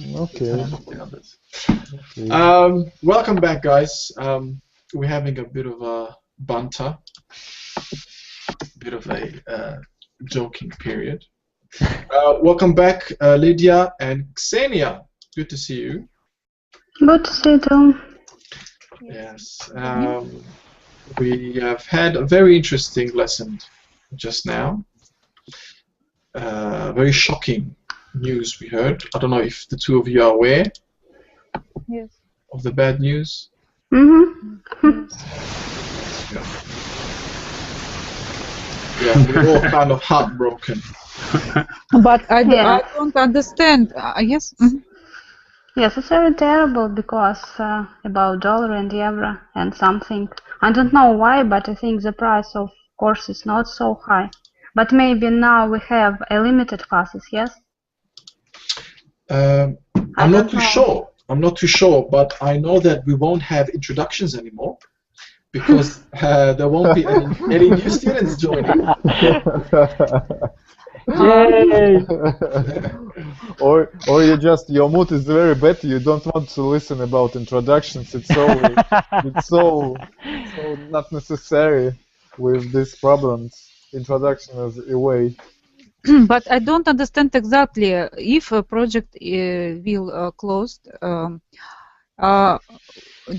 Okay. the others. Welcome back, guys. We're having a bit of a banter, bit of a joking period. Welcome back, Lydia and Xenia. Good to see you. Good to see you too. Yes. We have had a very interesting lesson just now. Very shocking news we heard. I don't know if the two of you are aware of the bad news. Mm-hmm. Yeah, we're all kind of heartbroken. But I don't understand. Yes. Yes, it's very terrible because about dollar and euro and something. I don't know why, but I think the price of course is not so high. But maybe now we have a limited classes, yes? I'm not too sure. I'm not too sure, but I know that we won't have introductions anymore because there won't be any new students joining. Yay! or your mood is very bad. You don't want to listen about introductions. It's so not necessary with these problems. Introduction is away. But I don't understand exactly if a project will close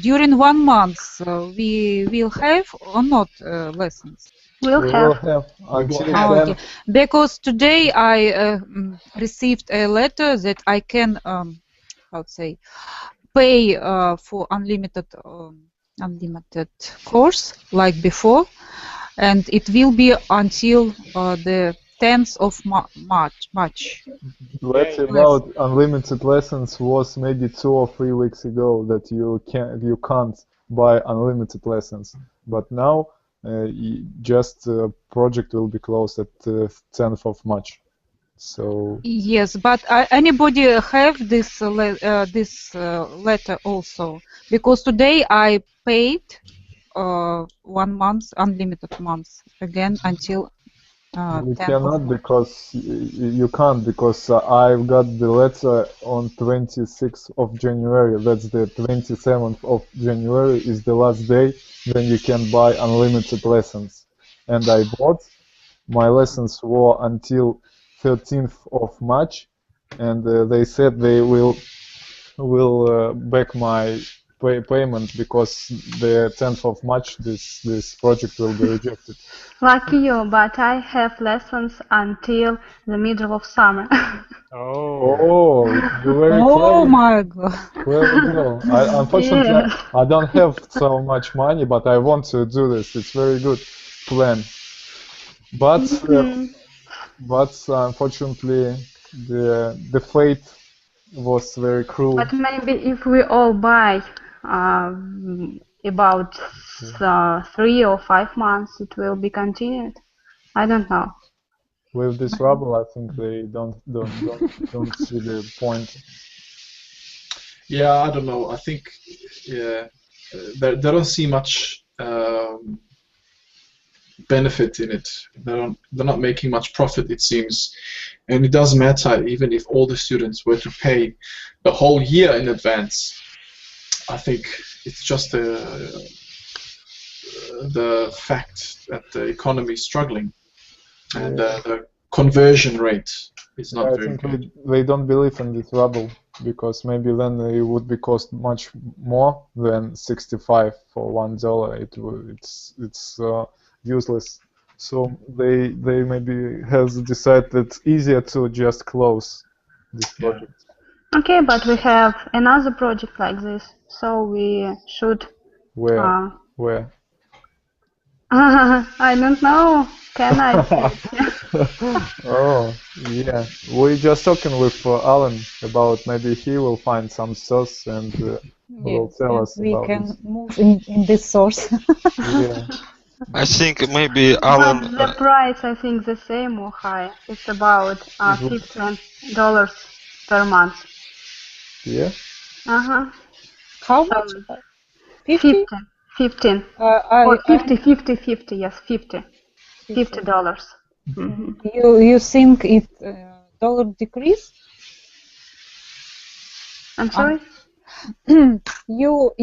during 1 month. We will have or not lessons. We'll have until okay. Because today I received a letter that I can how to say pay for unlimited course like before, and it will be until the 10th of March. Let's say about unlimited lessons was maybe 2 or 3 weeks ago that you can't buy unlimited lessons, but now just project will be closed at 10th of March. So yes, but anybody have this letter also? Because today I paid 1 month, unlimited month again until you 10th cannot because you can't because I've got the letter on 26th of January. That's the 27th of January is the last day when you can buy unlimited lessons. And I bought. My lessons were until 13th of March, and they said they will back my payment because the 10th of March this project will be rejected. Lucky you, but I have lessons until the middle of summer. Oh, you're very clever. Oh my God! Clever girl. Unfortunately, Yes. I don't have so much money, but I want to do this. It's very good plan. But unfortunately, the fate was very cruel. But maybe if we all buy about 3 or 5 months, it will be continued. I don't know. With this rubble, I think they don't see the point. Yeah, I don't know. I think they don't see much benefit in it. They're not making much profit, it seems, and it doesn't matter even if all the students were to pay the whole year in advance. I think it's just the fact that the economy is struggling and the conversion rate is not very think good. they don't believe in this rubble because maybe then it would be cost much more than 65 for $1. It's useless. So they maybe has decided it's easier to just close this project. Okay, but we have another project like this, so we should. Where? I don't know. Can I say it? Oh, yeah. We're just talking with Alan about maybe he will find some source and will tell us we about can this. move in this source. Yeah. I think maybe Alan. But the price, I think, the same or higher. It's about $15 per month. Yeah. How much? 50? 15. Or 50, yes, $50. You think it dollar decrease? I'm sorry? Do you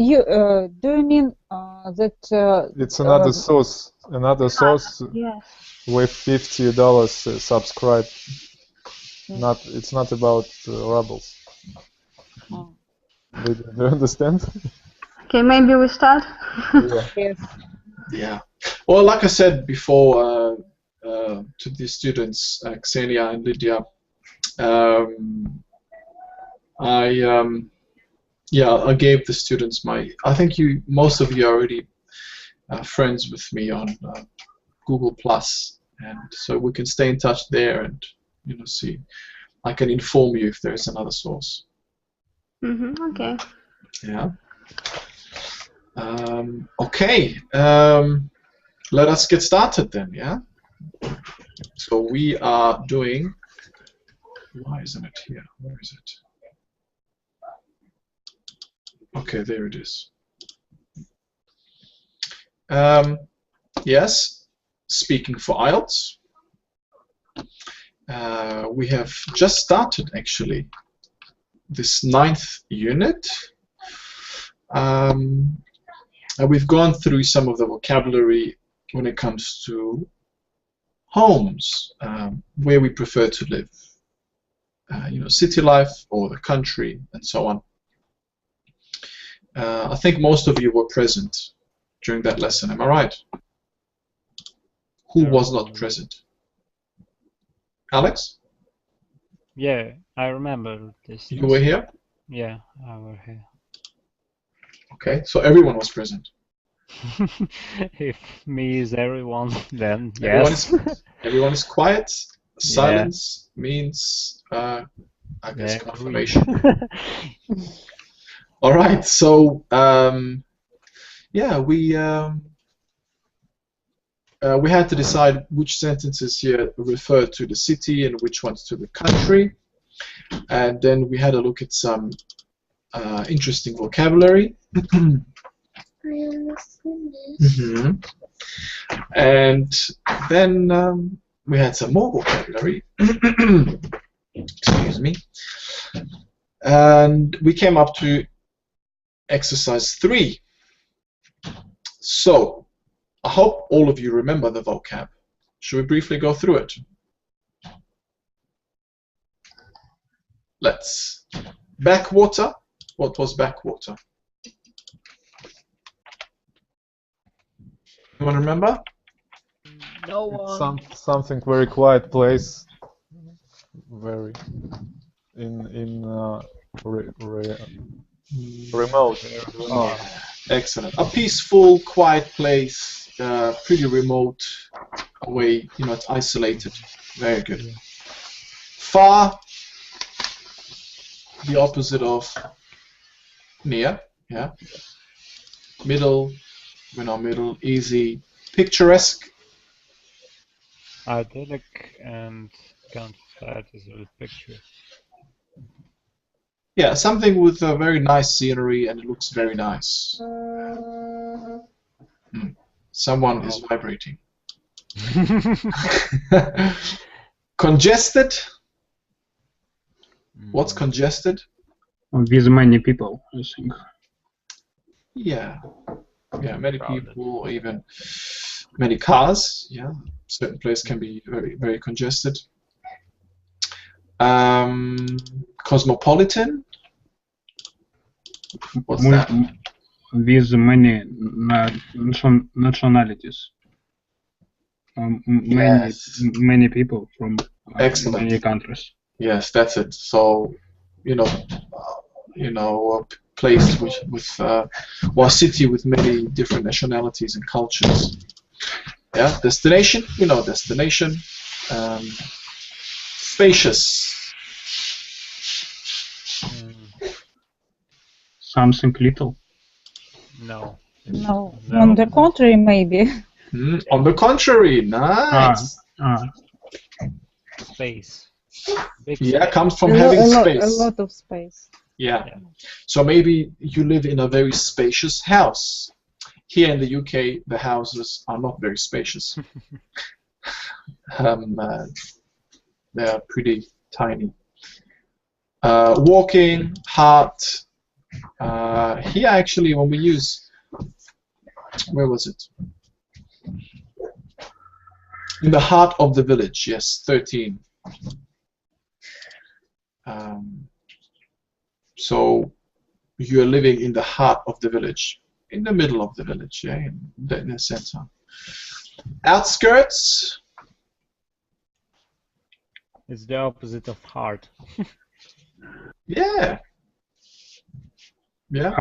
mean that It's another source. Another source Yes. with $50 subscribe. It's not about Rebels. Do you understand? Okay, maybe we start. Yeah. yes. Yeah. Well, like I said before to the students, Xenia and Lydia, I gave the students I think most of you are already friends with me on Google Plus, and so we can stay in touch there, and see. I can inform you if there is another source. Okay. Yeah. Okay. Let us get started then. Yeah. So we are doing. Why isn't it here? Where is it? Okay, there it is. Yes, speaking for IELTS. We have just started actually this 9th unit. And we've gone through some of the vocabulary when it comes to homes, where we prefer to live, city life or the country, and so on. I think most of you were present during that lesson. Am I right? Who was not present? Alex? Yeah, I remember this. You were here? Yeah, I was here. Okay, so everyone was present. If me is everyone, then Everyone yes. Everyone is quiet. Silence means, I guess, confirmation. All right, so yeah, we had to decide which sentences here refer to the city and which ones to the country, and then we had a look at some interesting vocabulary. And then we had some more vocabulary. Excuse me. And we came up to exercise 3. So, I hope all of you remember the vocab. Should we briefly go through it? Let's. Backwater. What was backwater? Anyone remember? No one. Something very quiet place. Very remote. Excellent. A peaceful, quiet place, pretty remote, away. It's isolated. Very good. Far, the opposite of near. Yeah. Middle, middle, easy, picturesque. Idyllic and contrasted with picture. Yeah, something with a very nice scenery and it looks very nice. Someone is vibrating. Congested. What's congested? With many people, I think. Yeah, many people, or even many cars. Yeah, certain place can be very, very congested. Cosmopolitan. What's that? With many nationalities. Many people from many countries. Yes, that's it. So, a place with or a city with many different nationalities and cultures. Yeah, destination. Destination. Spacious. Something little. No. No. On the contrary, maybe. On the contrary, nice. Space. Big Yeah, comes from having space. A lot of space. Yeah. So maybe you live in a very spacious house. Here in the UK, the houses are not very spacious. They are pretty tiny. Walking, heart. Here actually, when we use, where was it? In the heart of the village, yes, 13. So you're living in the heart of the village, in the middle of the village, yeah, in the center. Outskirts. It's the opposite of heart. Yeah. Yeah.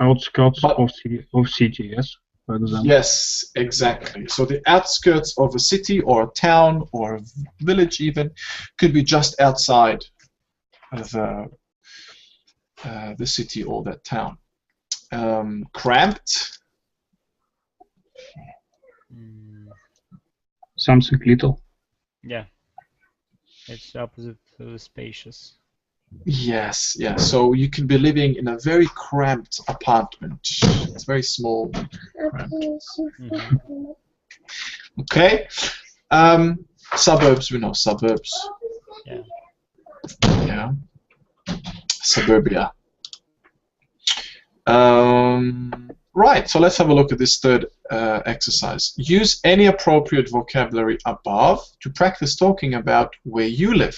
Outskirts But- of city, yes, for example. Yes, exactly. So the outskirts of a city or a town or a village even could be just outside of the city or that town. Cramped. Something little. Yeah. It's the opposite of spacious. Yes, yeah. So you can be living in a very cramped apartment. It's very small. Cramped. Okay. Suburbs, we know suburbs. Yeah. Yeah. Suburbia. Right, so let's have a look at this third exercise. Use any appropriate vocabulary above to practice talking about where you live.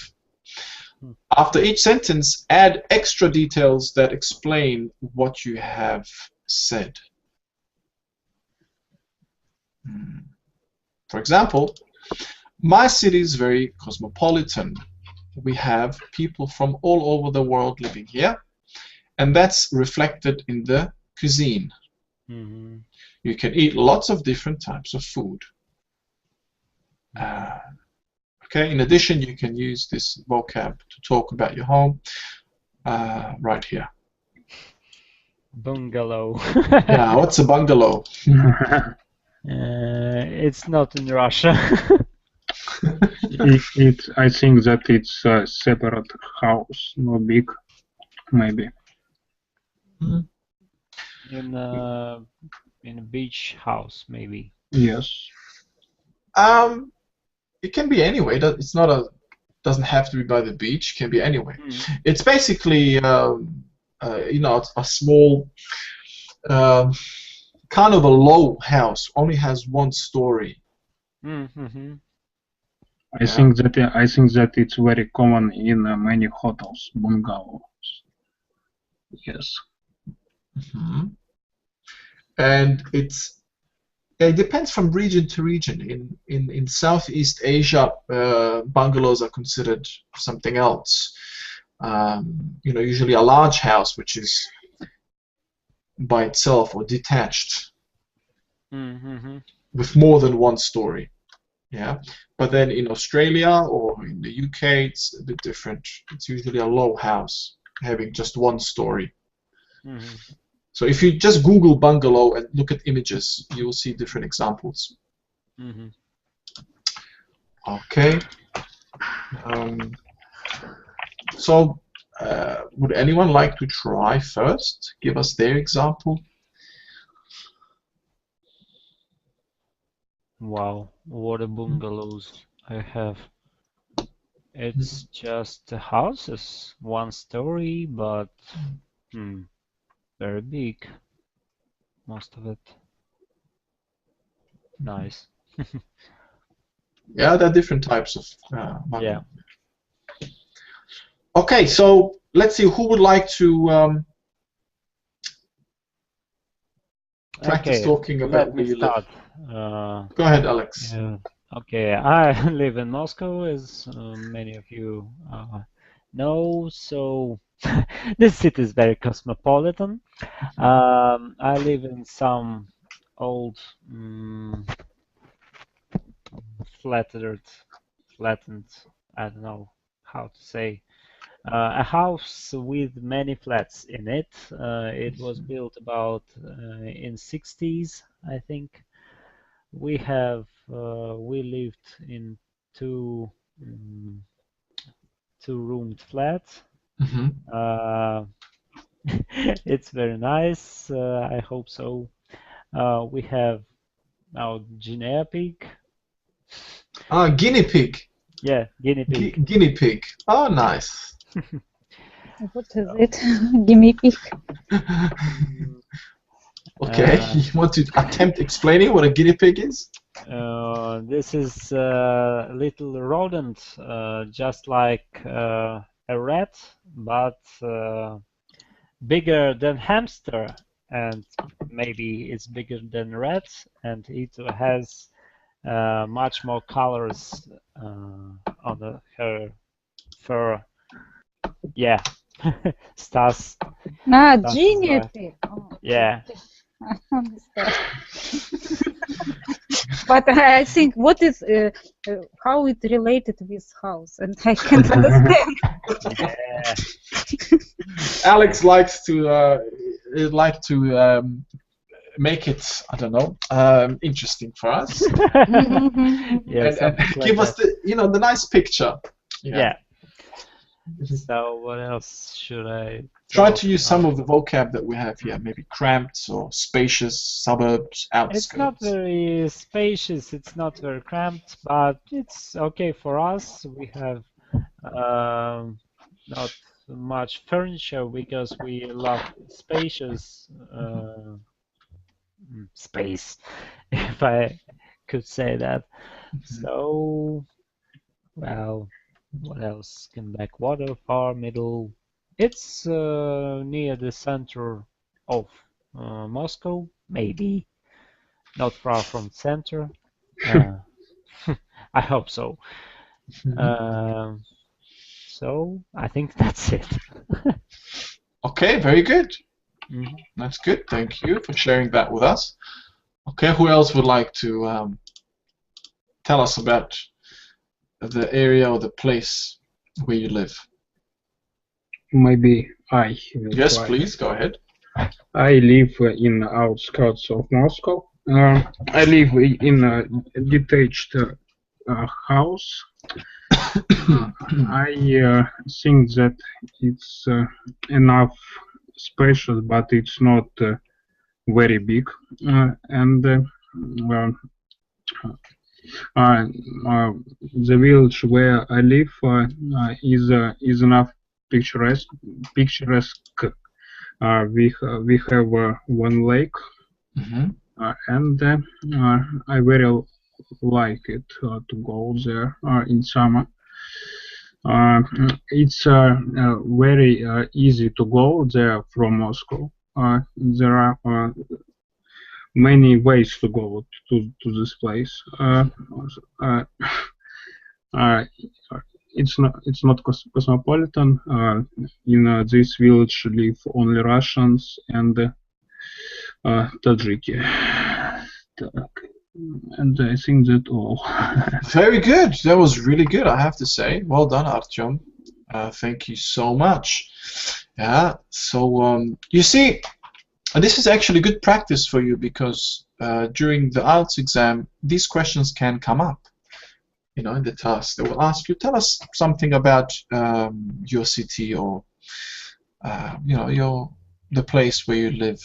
After each sentence, add extra details that explain what you have said. For example, my city is very cosmopolitan. We have people from all over the world living here, and that's reflected in the cuisine. You can eat lots of different types of food. Okay. In addition, you can use this vocab to talk about your home right here. Bungalow. Yeah, what's a bungalow? It's not in Russia. I think that it's a separate house, not big, maybe. In a beach house, maybe. Yes. It can be anyway. It's not a. Doesn't have to be by the beach. It can be anyway. It's basically, you know, a small, kind of a low house. Only has one story. I think that it's very common in many hotels, bungalows. Yes. And it depends from region to region. In Southeast Asia, bungalows are considered something else. You know, usually a large house which is by itself or detached with more than one story. Yeah, but then in Australia or in the UK, it's a bit different. It's usually a low house having just one story. So if you just Google bungalow and look at images, you will see different examples. Okay. So would anyone like to try first? Give us their example. Wow, what a bungalows I have. It's just houses, one story, but very big, most of it. Nice. Yeah, there are different types of bungalow. Yeah. Okay, so let's see who would like to practice talking about let where me you live. start. Go ahead, Alex. Okay, I live in Moscow, as many of you know. So this city is very cosmopolitan. I live in some old flattened, I don't know how to say, a house with many flats in it. It was built about in 60s, I think. We lived in two-roomed flats. It's very nice. I hope so. We have our guinea pig. Guinea pig. Yeah, guinea pig. Guinea pig. Oh, nice. What is it? Gimme pick. Okay, you want to attempt explaining what a guinea pig is? This is a little rodent, just like a rat, but bigger than hamster, and maybe it's bigger than rat, and it has much more colors on her fur. Yeah, Stas. Stas is Guinea right. pig. Oh, Yeah. I understand. But I think what is how it related with house, and I can't understand. Yeah. Alex likes to make it, I don't know, interesting for us. Yeah, and something like give us that. the nice picture. Yeah. So what else should I Try talk to use some about? of the vocab that we have here, maybe cramped or spacious, suburbs, It's not outskirts. very spacious, it's not very cramped, but it's okay for us. We have not much furniture because we love spacious space, if I could say that. So, well, what else? Backwater, far, middle. It's near the center of Moscow, maybe not far from center. I hope so. So I think that's it. Okay, very good. Mhm. That's good. Thank you for sharing that with us. Okay, who else would like to tell us about the area or the place where you live? Maybe I will Yes, try. please, go ahead. I live in the outskirts of Moscow. I live in a detached house. I think that it's enough spacious, but it's not very big. Well, the village where I live is enough picturesque. We have one lake, and I very like it to go there in summer. It's very easy to go there from Moscow. There are many ways to go to this place. It's not cosmopolitan. In this village live only Russians and Tajiki. And I think that all. Very good. That was really good, I have to say. Well done, Artyom. Thank you so much. Yeah. So you see, this is actually good practice for you because during the IELTS exam, these questions can come up. You know, in the task, they will ask you, tell us something about your city or you know, the place where you live.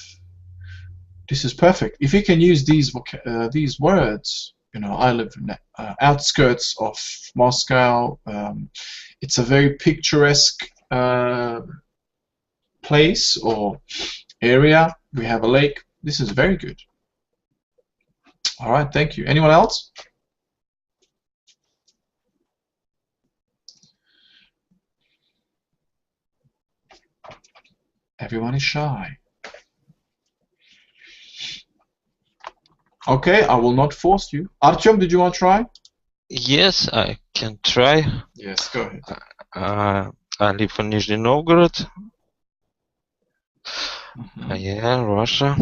This is perfect. If you can use these words, you know, I live in the outskirts of Moscow. It's a very picturesque place or area. We have a lake. This is very good. All right, thank you. Anyone else? Everyone is shy. Okay, I will not force you. Artyom, did you want to try? Yes, I can try. Yes, go ahead. I live in Nizhny Novgorod. Yeah, Russia.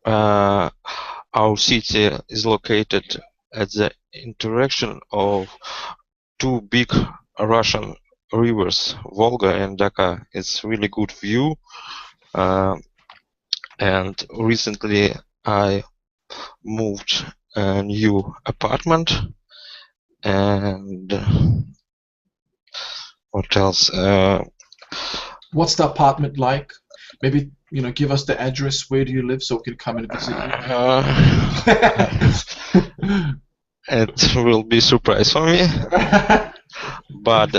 Our city is located at the intersection of two big Russian rivers, Volga and Daka. It's really good view. And recently I moved a new apartment. And what else? What's the apartment like? Maybe, you know, give us the address. Where do you live so we can come and visit you? It will be a surprise for me. But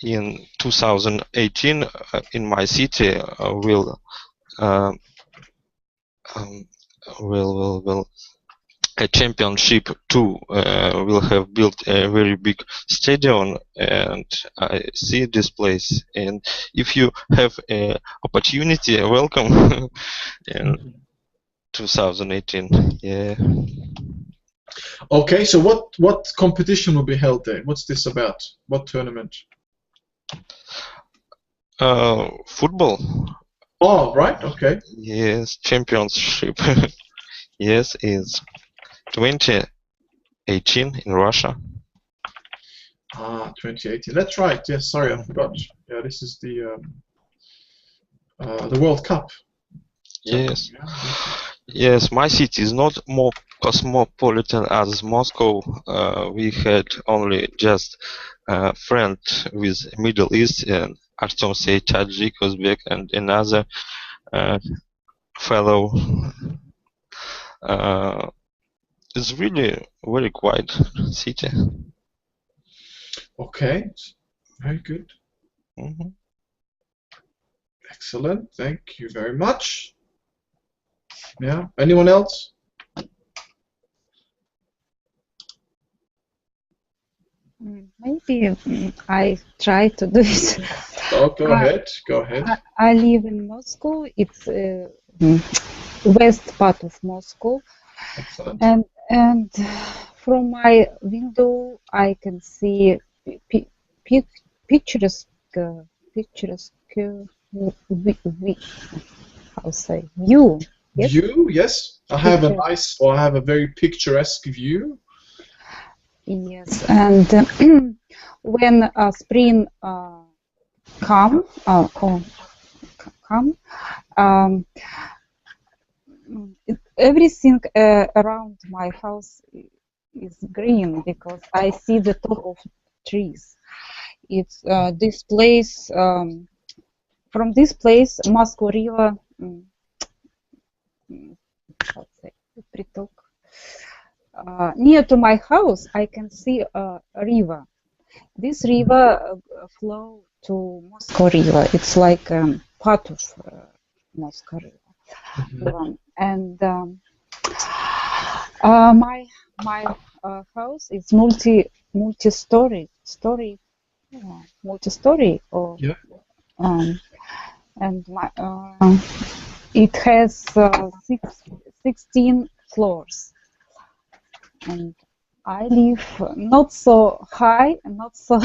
in 2018 in my city uh, um, will a championship too will have built a very big stadium, and I see this place, and if you have a opportunity, welcome in 2018. Yeah. Okay, so what competition will be held there? What's this about? What tournament? Football. Oh, right. Okay. Yes, championship. Yes, it's 2018 in Russia. 2018. That's right. Yes, sorry, I forgot. Yeah, this is the World Cup. Yes. Yeah. Yes, my city is not more cosmopolitan as Moscow. We had only just a friend with Middle East, and Artem say Tajik, Uzbek, and another fellow. It's really very quiet city. Okay. Very good. Mhm. Excellent. Thank you very much. Yeah. Anyone else? Maybe I try to do it. Oh, go ahead. Go ahead. I live in Moscow. It's west part of Moscow, Excellent. and from my window I can see picturesque how say view. Yes? View, yes. I have a nice, or I have a very picturesque view. Yes, and when spring come, everything around my house is green because I see the top of trees. It's this place. From this place, Moscow River. Near to my house, I can see a river. This river flow to Moscow River. It's like part of Moscow River. And my house is multi-story. Or yeah. And my it has 16 floors. And I live not so high, not so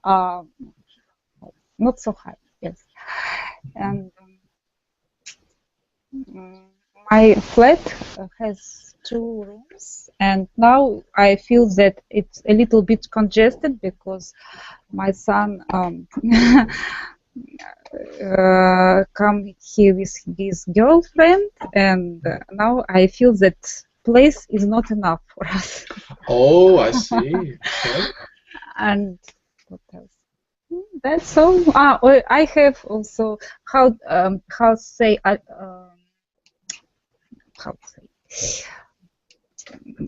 high. Yes, and my flat has 2 rooms, and now I feel that it's a little bit congested because my son come here with his girlfriend, and now I feel that place is not enough for us. Oh, I see. Okay. And what else? That's all. I have also how say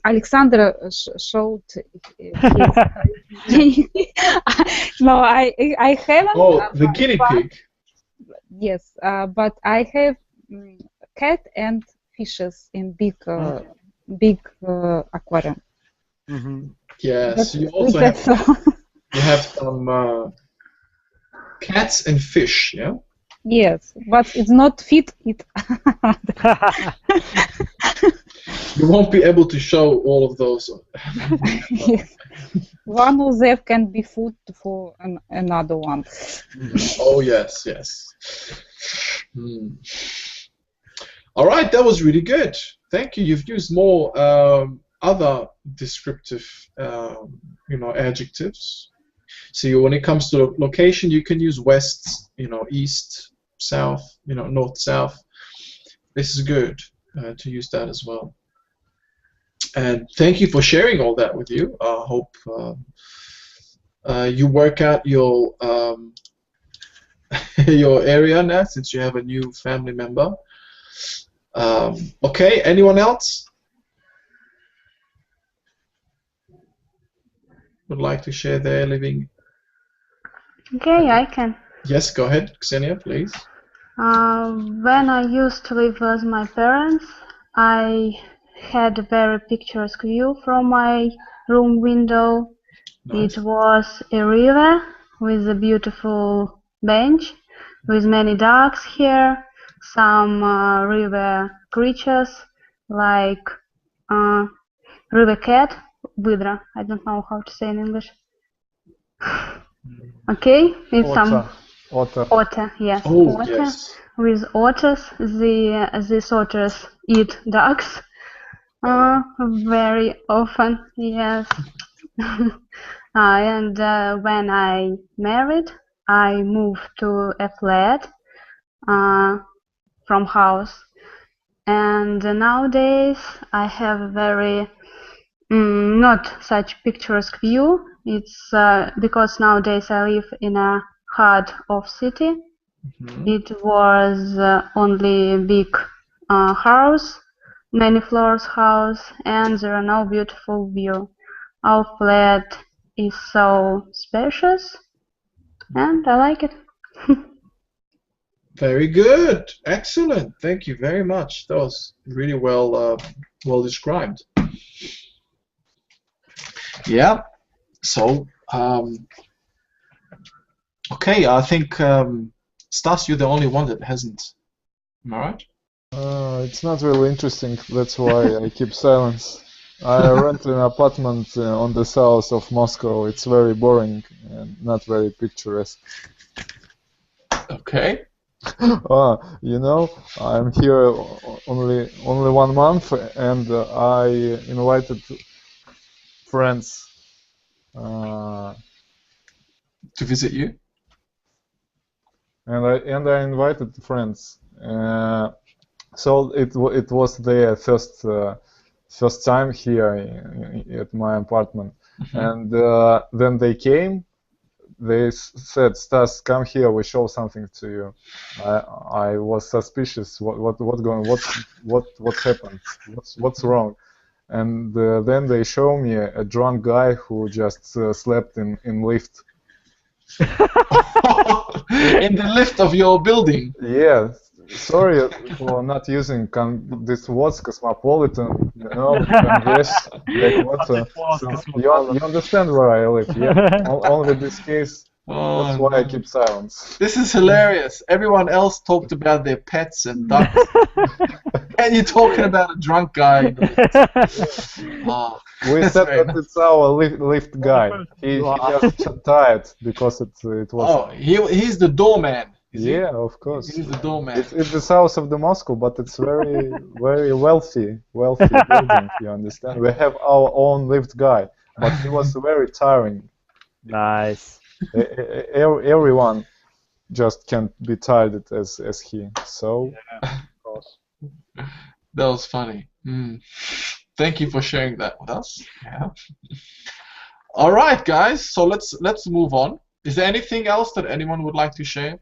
Alexander showed his. No, I haven't. Oh, the guinea pig. Yes, but I have cat and fishes in big aquarium. Mm-hmm. Yes, you also have some cats and fish, yeah? Yes, but it's not fit it. You won't be able to show all of those. Yes. One of them can be food for another one. Oh, yes, yes. All right, that was really good. Thank you. You've used more other descriptive, adjectives. So when it comes to location, you can use west, east, south, north, south. This is good to use that as well. And thank you for sharing all that with you. I hope you work out your your area now, since you have a new family member. Okay, anyone else would like to share their living Okay, I can. Yes, go ahead, Ksenia, please. When I used to live with my parents, I had a very picturesque view from my room window. Nice. It was a river with a beautiful bench with many ducks here, some river creatures like river cat, vidra. I don't know how to say in English. Okay, it's some Otter. otter, yes, Oh, otter. yes. With otters, these otters eat ducks very often, yes. And when I married, I moved to a flat from house. And nowadays I have a very not such picturesque view. It's because nowadays I live in a heart of city. It was only a big house, many floors house, and there are no beautiful view. Our flat is so spacious, and I like it. Very good. Excellent. Thank you very much. That was really well described. Yeah. So, okay, I think Stas, you're the only one that hasn't. Am I right? It's not really interesting. That's why I keep silence. I rent an apartment on the south of Moscow. It's very boring and not very picturesque. Okay. You know, I'm here only 1 month, and I invited friends To visit you? and I invited friends. So it was their first time here at my apartment, and then they came. They said, "Stas, come here. We show something to you." I was suspicious. What happened? What's wrong? And then they show me a drunk guy who just slept in lift. In the lift of your building? Yeah. Sorry for not using this words cosmopolitan, you know, Congress, Blackwater. So you understand where I live, yeah? Only this case, that's why I keep silence. This is hilarious. Everyone else talked about their pets and ducks. And you're talking about a drunk guy. Oh, we said that it's our lift guy. He just tired because it was. Oh, he's the doorman. Yeah, of course. He's the doorman. It's the south of the Moscow, but it's very wealthy building. You understand? We have our own lift guy, but he was very tiring. Nice. Everyone just can't be tired as he. So. Yeah, of course. That was funny. Thank you for sharing that with us. Yeah. All right, guys. So let's move on. Is there anything else that anyone would like to share?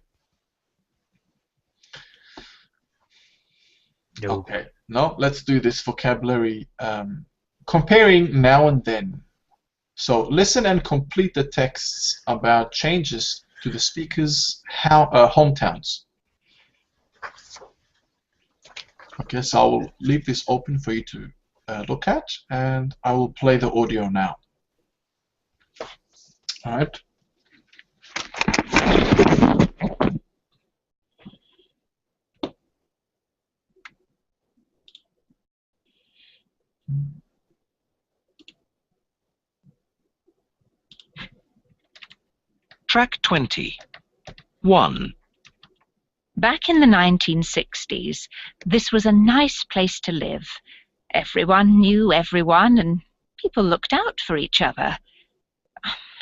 No. Okay. No. Let's do this vocabulary comparing now and then. So listen and complete the texts about changes to the speakers' hometowns. Okay, so I will leave this open for you to look at, and I will play the audio now. All right. Track 20. 1. Back in the 1960s, this was a nice place to live. Everyone knew everyone, and people looked out for each other.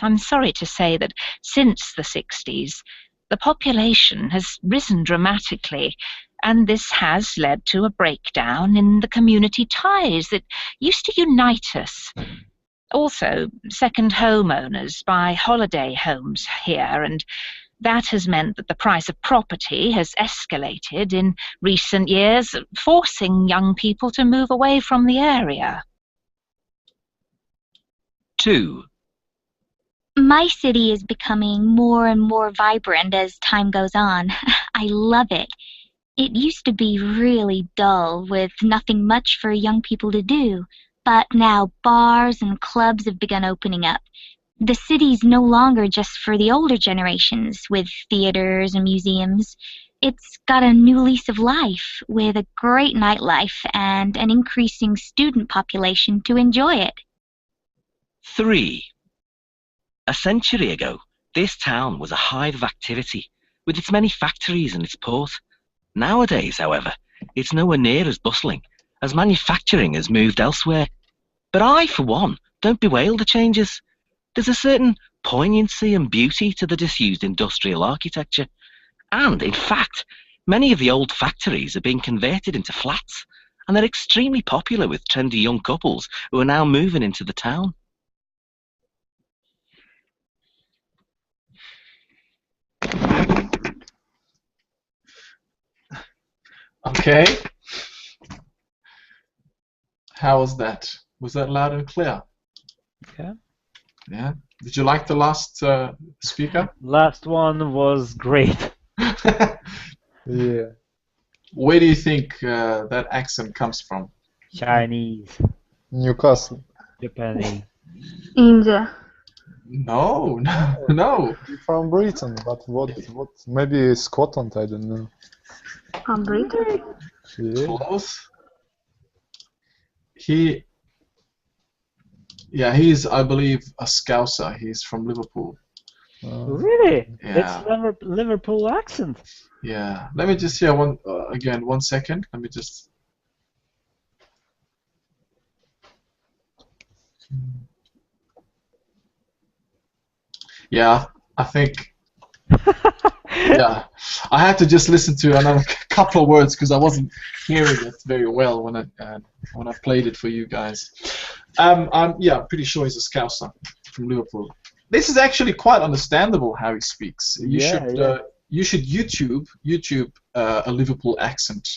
I'm sorry to say that since the 60s, the population has risen dramatically, and this has led to a breakdown in the community ties that used to unite us. Also, second homeowners buy holiday homes here, and that has meant that the price of property has escalated in recent years, forcing young people to move away from the area. 2. My city is becoming more and more vibrant as time goes on. I love it. It used to be really dull with nothing much for young people to do, but now bars and clubs have begun opening up. The city's no longer just for the older generations with theaters and museums. It's got a new lease of life with a great nightlife and an increasing student population to enjoy it. 3. A century ago, this town was a hive of activity, with its many factories and its port. Nowadays, however, it's nowhere near as bustling, as manufacturing has moved elsewhere. But I, for one, don't bewail the changes. There's a certain poignancy and beauty to the disused industrial architecture. And, in fact, many of the old factories are being converted into flats, and they're extremely popular with trendy young couples who are now moving into the town. Okay. How was that? Was that loud and clear? Yeah. Yeah. Did you like the last speaker? Last one was great. Yeah. Where do you think that accent comes from? Chinese, Newcastle. Japanese. India. No, no, no. From Britain, but what? Maybe Scotland, I don't know. From Britain. Yeah. Close. He's, I believe, a Scouser. He's from Liverpool. Really? Yeah. That's Liverpool accent. Yeah. Let me just hear one again. 1 second. Let me just. Yeah, I think. Yeah, I had to just listen to another couple of words because I wasn't hearing it very well when I played it for you guys. I'm pretty sure he's a Scouser from Liverpool. This is actually quite understandable how he speaks. You should YouTube a Liverpool accent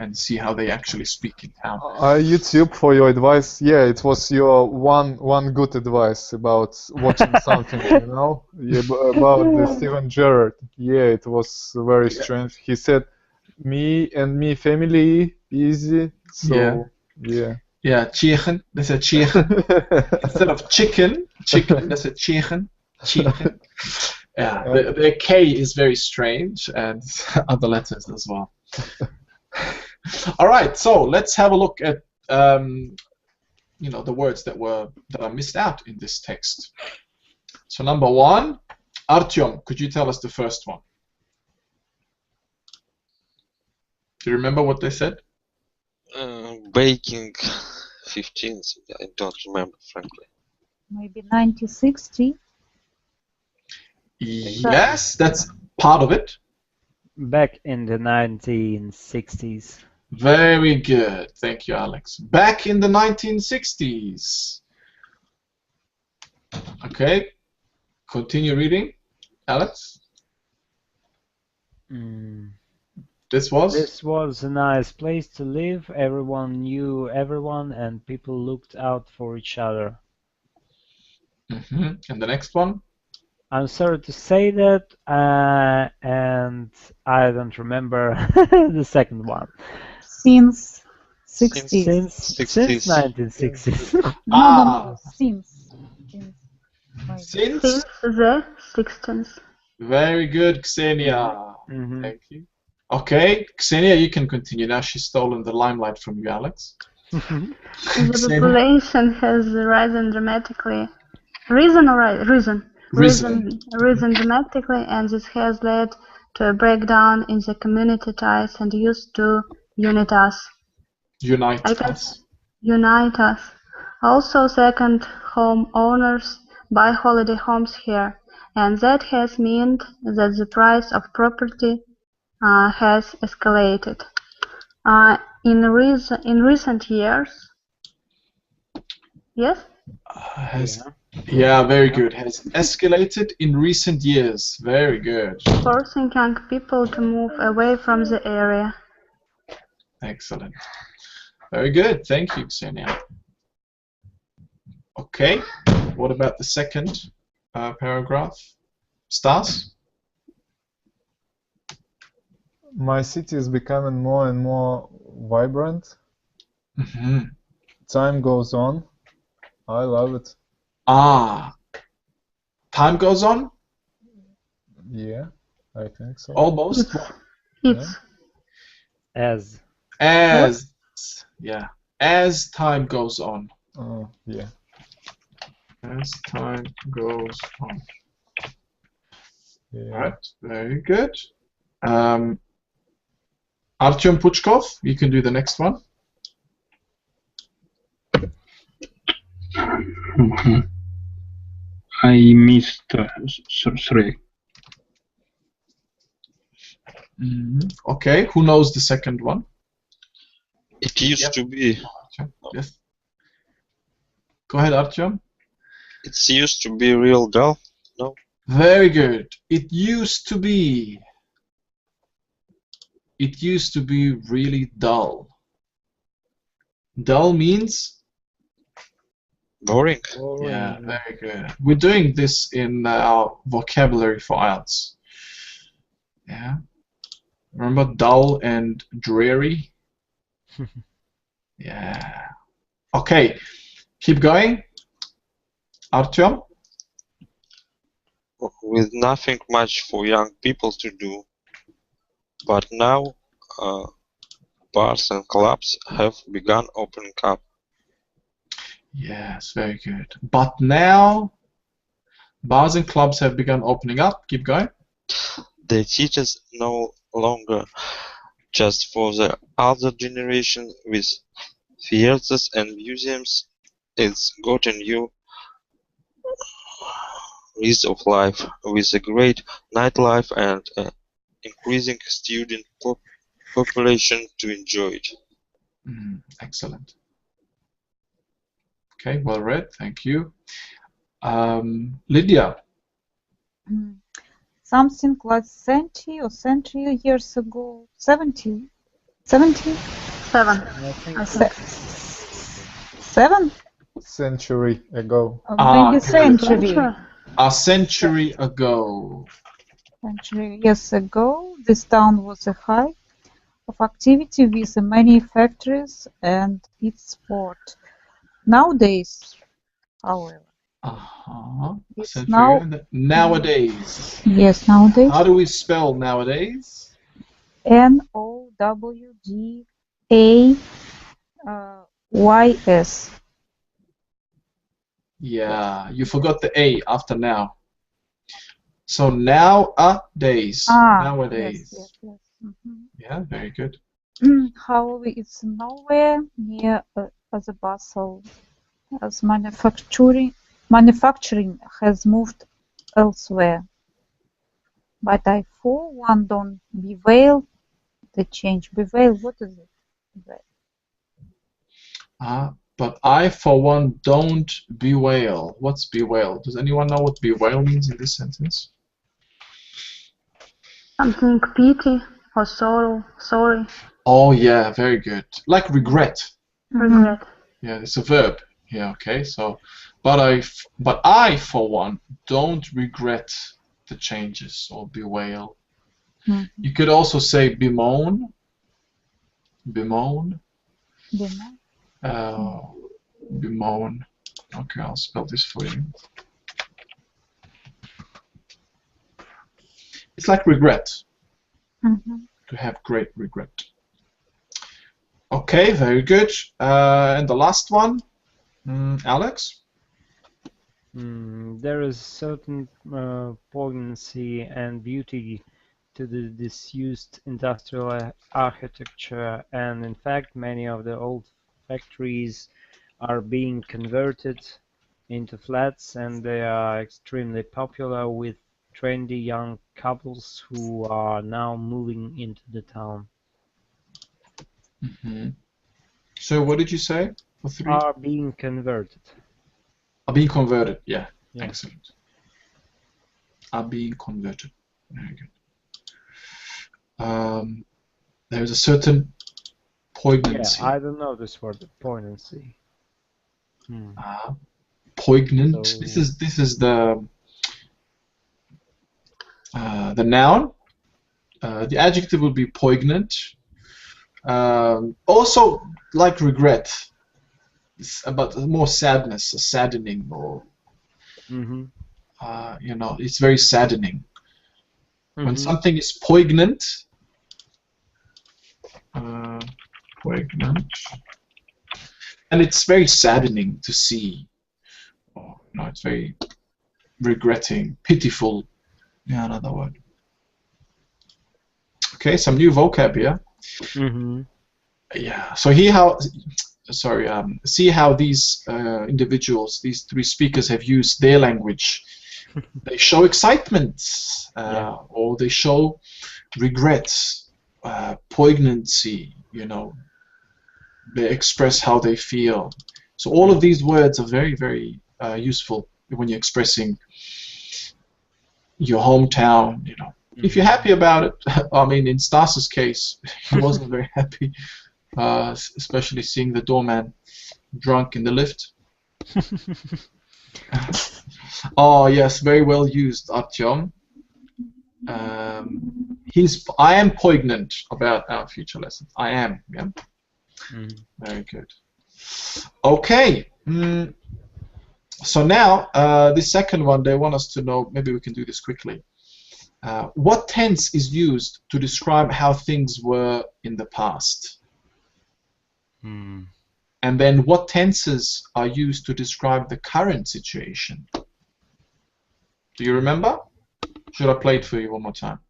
and see how they actually speak in town. YouTube for your advice. Yeah, it was your one good advice about watching something, you know, about the Steven Gerrard. Yeah, it was very strange. He said, "Me and me family easy." So yeah. Yeah, chicken. That's a chicken. Instead of chicken, that's a chicken. Chicken. Yeah, the K is very strange, and other letters as well. All right, so let's have a look at the words that are missed out in this text. So number 1, Artyom, could you tell us the first one? Do you remember what they said? Baking 15th. I don't remember, frankly. Maybe 1960. Yes, that's part of it. Back in the 1960s. Very good. Thank you, Alex. Back in the 1960s. Okay. Continue reading, Alex. This was a nice place to live. Everyone knew everyone and people looked out for each other. And the next one? I'm sorry to say that, and I don't remember the second one. Since 60s. Since 1960s. No, since. Since the 16th. Very good, Ksenia. Thank you. Okay, Ksenia, you can continue now. She's stolen the limelight from you, Alex. The population has risen dramatically. Risen dramatically, and this has led to a breakdown in the community ties and used to unite us. Unite us. Also, second home owners buy holiday homes here, and that has meant that the price of property has escalated. In recent years, yes? Yeah, very good. Has escalated in recent years. Very good. Forcing young people to move away from the area. Excellent. Very good. Thank you, Ksenia. Okay. What about the second paragraph. Stas? My city is becoming more and more vibrant. Mm-hmm. Time goes on. I love it. Ah. Time goes on? Yeah, I think so. Almost. It's As. As. Yeah. As time goes on. Oh, yeah. As time goes on. Yeah. All right. Very good. Artyom Puchkov, you can do the next one. I missed three. Okay. Who knows the second one? It used to be. Yes. Go ahead, Artyom. It used to be real dull. No. Very good. It used to be. It used to be really dull. Dull means? Boring. Yeah, very good. We're doing this in our vocabulary for IELTS. Yeah. Remember dull and dreary? Yeah. Okay. Keep going. Artyom? With nothing much for young people to do. But now bars and clubs have begun opening up. Yes, very good. But now bars and clubs have begun opening up. Keep going. The cities no longer just for the older generation with theaters and museums. It's got a new lease of life with a great nightlife and an increasing student population to enjoy it. Excellent. Okay, well read. Thank you. Lydia. Something like 70 or century years ago. 70? 70? 7. I think I think. 7? Century ago. Maybe century. A century ago. Century years ago, this town was a hive of activity with many factories and its port. Nowadays, however, it's nowadays. Yes, nowadays. How do we spell nowadays? Nowadays. Yeah, you forgot the A after now. So nowadays. Nowadays. Yes. Yeah, very good. However, it's nowhere near the bustle, as manufacturing has moved elsewhere. But I, for one, don't bewail the change. Bewail, what is it? But I, for one, don't bewail. What's bewail? Does anyone know what bewail means in this sentence? Something pity or sorrow, sorry. Oh yeah, very good. Like regret. Regret. Yeah, it's a verb. Yeah, okay. So, but I, for one, don't regret the changes or bewail. You could also say bemoan. Bemoan. Bemoan. Okay, I'll spell this for you. It's like regret. To have great regret. Okay, very good. And the last one, Alex? There is certain poignancy and beauty to the disused industrial architecture, and in fact many of the old factories are being converted into flats, and they are extremely popular with trendy young couples who are now moving into the town. So what did you say for 3? Are being converted. Are being converted, yeah. Yeah. Excellent. Are being converted. Very good. There's a certain poignancy. Yeah, I don't know this word, poignancy. Poignant. So... This is the The noun. The adjective will be poignant. Also, like regret. It's about more sadness, saddening, or you know, it's very saddening. When something is poignant, poignant, and it's very saddening to see. Or, you know, it's very regretting, pitiful. Yeah, another word. Okay, some new vocab here. Yeah. So see how these individuals, these three speakers, have used their language. They show excitement, or they show regret, poignancy. You know, they express how they feel. So all of these words are very, very useful when you're expressing your hometown. You know, if you're happy about it. I mean, in Stas's case, he wasn't very happy, especially seeing the doorman drunk in the lift. Oh yes, very well used, Artyom. I am poignant about our future lessons. I am. Yeah. Very good. Okay. So now, the second one, they want us to know. Maybe we can do this quickly. What tense is used to describe how things were in the past? And then what tenses are used to describe the current situation? Do you remember? Should I play it for you one more time?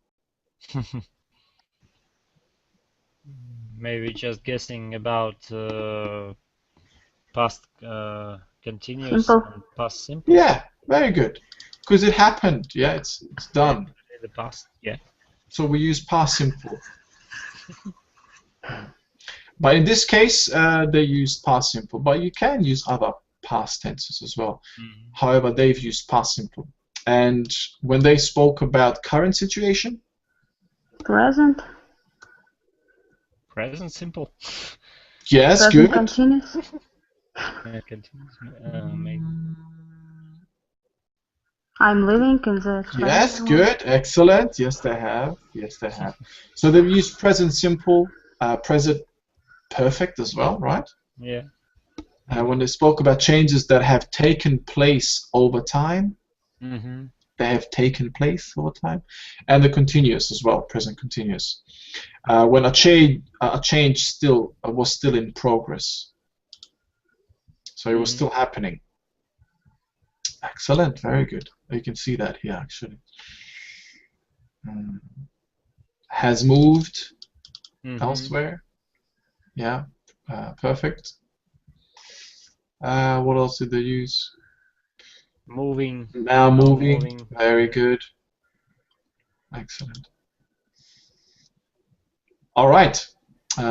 Maybe just guessing about past continuous Simple. and past simple. Yeah, very good. Because it happened. Yeah, it's done. In the past, yeah. So we use past simple. But in this case, they use past simple. But you can use other past tenses as well. However, they've used past simple. And when they spoke about current situation? Present. Present simple. Yes, Present good. continuous. Continuous, maybe. I'm living in the Yes, good, excellent. Yes, they have. Yes, they have. So they've used present simple, present perfect as well, right? Yeah. When they spoke about changes that have taken place over time, they have taken place over time, and the continuous as well, present continuous. When a change was still in progress, so it was still happening. Excellent, very good. You can see that here actually. Has moved elsewhere. Yeah, perfect. What else did they use? Moving. Now moving. Very good. Excellent. All right.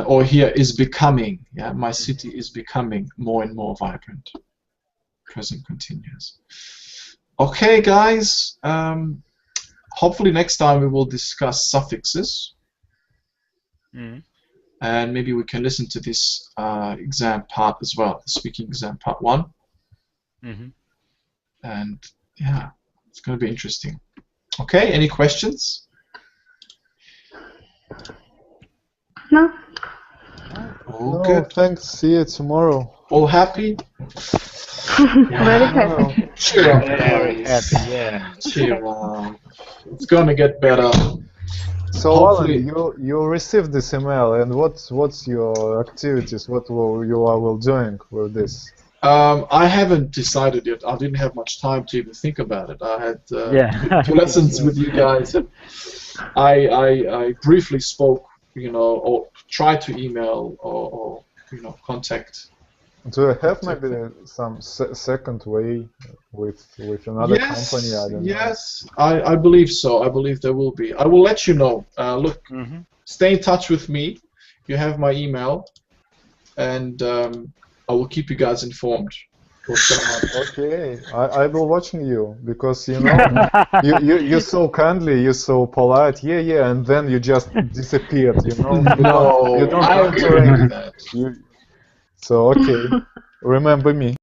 Or here is becoming. Yeah, my city is becoming more and more vibrant. Present continuous. Okay, guys. Hopefully next time we will discuss suffixes. And maybe we can listen to this exam part as well, the speaking exam part 1. And yeah, it's going to be interesting. Okay, any questions? No. All No, good. thanks. See you tomorrow. All happy? Very happy. Cheer up. Very guys. happy, yeah. Cheer up. It's going to get better. So Hopefully. Alan, you received this email, and what's your activities? What you will doing with this? I haven't decided yet. I didn't have much time to even think about it. I had 2 lessons with you guys. And I briefly spoke, you know, or tried to email or you know, contact. Do you have maybe some second way with another company? I don't know. Yes, I believe so. I believe there will be. I will let you know. Look, stay in touch with me. You have my email, and I will keep you guys informed. Okay, I will watching you because you know you're so kindly, you're so polite. Yeah, and then you just disappeared. You know. No, you don't I answer wouldn't do anything. that. So okay, remember me.